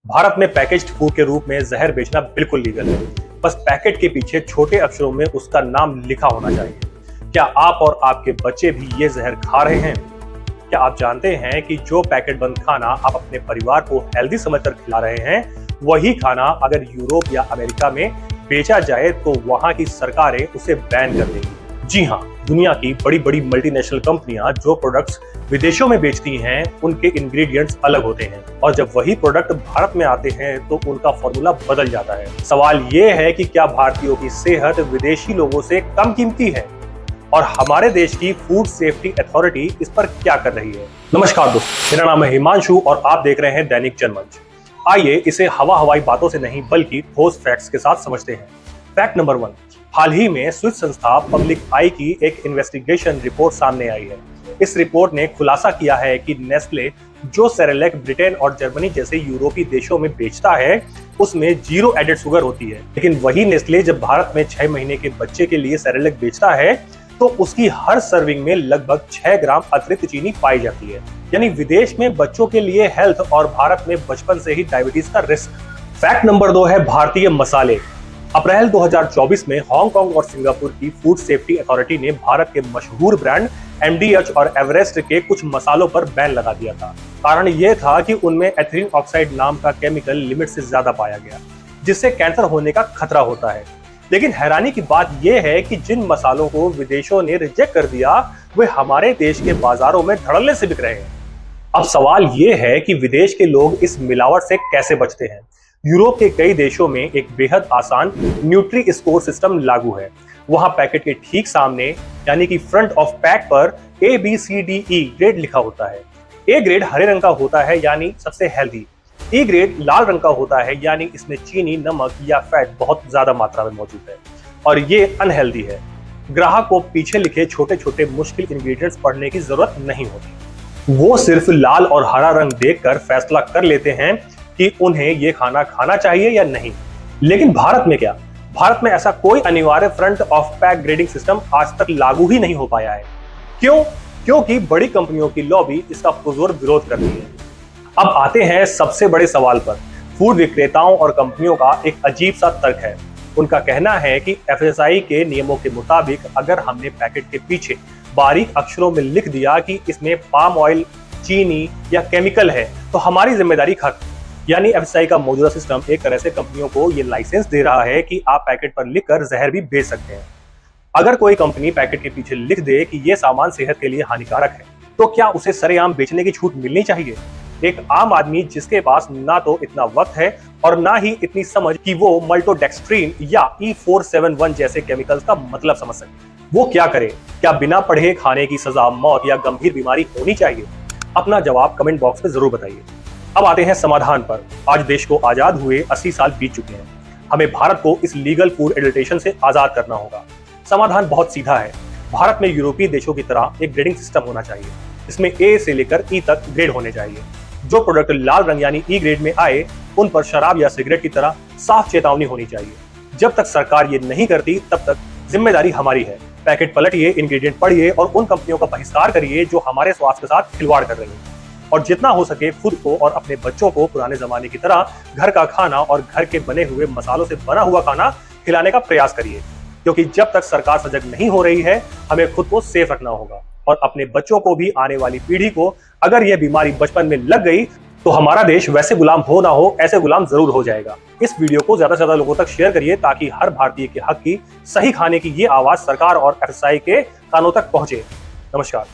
भारत में packaged food के रूप में जहर बेचना बिल्कुल लीगल है। बस पैकेट के पीछे छोटे अक्षरों में उसका नाम लिखा होना चाहिए। क्या आप और आपके बच्चे भी ये जहर खा रहे हैं? क्या आप जानते हैं कि जो पैकेट बंद खाना आप अपने परिवार को हेल्दी समझकर खिला रहे हैं, वही खाना अगर यूरोप या अमेरिका में बेचा जाए तो वहां की सरकारें उसे बैन कर देंगी। जी हाँ, दुनिया की बड़ी बड़ी मल्टीनेशनल कंपनियां जो प्रोडक्ट्स विदेशों में बेचती हैं, उनके इंग्रेडिएंट्स अलग होते हैं और जब वही प्रोडक्ट भारत में आते हैं तो उनका फॉर्मूला बदल जाता है। सवाल ये है कि क्या भारतीयों की सेहत विदेशी लोगों से कम कीमती है और हमारे देश की फूड सेफ्टी अथॉरिटी इस पर क्या कर रही है? नमस्कार दोस्तों, मेरा नाम है हिमांशु और आप देख रहे हैं दैनिक जनमंच। आइए इसे हवाई बातों से नहीं बल्कि ठोस फैक्ट्स के साथ समझते हैं। फैक्ट नंबर 1, हाल ही में स्विस संस्था पब्लिक आई की एक इन्वेस्टिगेशन रिपोर्ट सामने आई है। इस रिपोर्ट ने खुलासा किया है कि नेस्ले जो सेरेलैक ब्रिटेन और जर्मनी जैसे यूरोपीय देशों में बेचता है, उसमें 0 एडेड शुगर होती है, लेकिन वही नेस्ले जब भारत में 6 महीने के बच्चे के लिए सेरेलैक बेचता है तो उसकी हर सर्विंग में लगभग 6 ग्राम अतिरिक्त चीनी पाई जाती है। यानी विदेश में बच्चों के लिए हेल्थ और भारत में बचपन से ही डायबिटीज का रिस्क। फैक्ट नंबर 2 है भारतीय मसाले। अप्रैल 2024 में हांगकांग और सिंगापुर की फूड सेफ्टी अथॉरिटी ने भारत के मशहूर ब्रांड MDH और एवरेस्ट के कुछ मसालों पर बैन लगा दिया था। कारण यह था कि उनमें एथिलीन ऑक्साइड नाम का केमिकल लिमिट से ज्यादा पाया गया, जिससे कैंसर होने का खतरा होता है। लेकिन हैरानी की बात यह है कि जिन मसालों को विदेशों ने रिजेक्ट कर दिया, वे हमारे देश के बाजारों में धड़ल्ले से बिक रहे हैं। अब सवाल यह है कि विदेश के लोग इस मिलावट से कैसे बचते हैं? यूरोप के कई देशों में एक बेहद आसान न्यूट्री स्कोर सिस्टम लागू है। वहां पैकेट के ठीक सामने यानी कि फ्रंट ऑफ पैक पर ABCDE ग्रेड लिखा होता है। ए ग्रेड हरे रंग का होता है यानी सबसे हेल्दी। ई ग्रेड लाल रंग का होता है यानी इसमें चीनी, नमक या फैट बहुत ज्यादा मात्रा में मौजूद है और ये अनहेल्दी है। ग्राहक को पीछे लिखे छोटे छोटे मुश्किल इंग्रेडिएंट्स पढ़ने की जरूरत नहीं होती। वो सिर्फ लाल और हरा रंग देखकर फैसला कर लेते हैं कि उन्हें ये खाना खाना चाहिए या नहीं। लेकिन भारत में क्या? भारत में ऐसा कोई अनिवार्य front of pack grading system आज तक लागू ही नहीं हो पाया है। क्यों? क्योंकि बड़ी कंपनियों की लॉबी इसका पुरजोर विरोध करती है। अब आते हैं सबसे बड़े सवाल पर। फूड विक्रेताओं और कंपनियों का एक अजीब सा तर्क है। उनका कहना है कि FSSAI के नियमों के मुताबिक अगर हमने पैकेट के पीछे बारीक अक्षरों में लिख दिया कि इसमें पाम ऑयल, चीनी या केमिकल है तो हमारी जिम्मेदारी खत्म। यानी FSSAI का मौजूदा सिस्टम एक तरह से कंपनियों को ये लाइसेंस दे रहा है कि आप पैकेट पर लिखकर जहर भी बेच सकते हैं। अगर कोई कंपनी पैकेट के पीछे लिख दे कि ये सामान सेहत के लिए हानिकारक है, तो क्या उसे सरेआम बेचने की छूट मिलनी चाहिए? एक आम आदमी जिसके पास ना तो इतना वक्त है और ना ही इतनी समझ कि वो मल्टोडेक्स्ट्रीन या E471 जैसे केमिकल्स का मतलब समझ सके, वो क्या करे? क्या बिना पढ़े खाने की सजा मौत या गंभीर बीमारी होनी चाहिए? अपना जवाब कमेंट बॉक्स में जरूर बताइए। अब आते हैं समाधान पर। आज देश को आजाद हुए 80 साल बीत चुके हैं। हमें भारत को इस लीगल फूड एडल्ट्रेशन से आजाद करना होगा। समाधान बहुत सीधा है। भारत में यूरोपीय देशों की तरह एक ग्रेडिंग सिस्टम होना चाहिए। इसमें A से लेकर E तक ग्रेड होने चाहिए। जो प्रोडक्ट लाल रंग यानी E ग्रेड में आए, उन पर शराब या सिगरेट की तरह साफ चेतावनी होनी चाहिए। जब तक सरकार ये नहीं करती, तब तक जिम्मेदारी हमारी है। पैकेट पलटिए, इंग्रेडिएंट पढ़िए और उन कंपनियों का बहिष्कार करिए जो हमारे स्वास्थ्य के साथ खिलवाड़ कर रही है। और जितना हो सके खुद को और अपने बच्चों को पुराने जमाने की तरह घर का खाना और घर के बने हुए मसालों से बना हुआ खाना खिलाने का प्रयास करिए, क्योंकि जब तक सरकार सजग नहीं हो रही है, हमें खुद को सेफ रखना होगा और अपने बच्चों को भी। आने वाली पीढ़ी को अगर यह बीमारी बचपन में लग गई तो हमारा देश वैसे गुलाम हो ना हो, ऐसे गुलाम जरूर हो जाएगा। इस वीडियो को ज्यादा से ज्यादा लोगों तक शेयर करिए ताकि हर भारतीय के हक की सही खाने की ये आवाज सरकार और FSSAI के कानों तक पहुंचे। नमस्कार।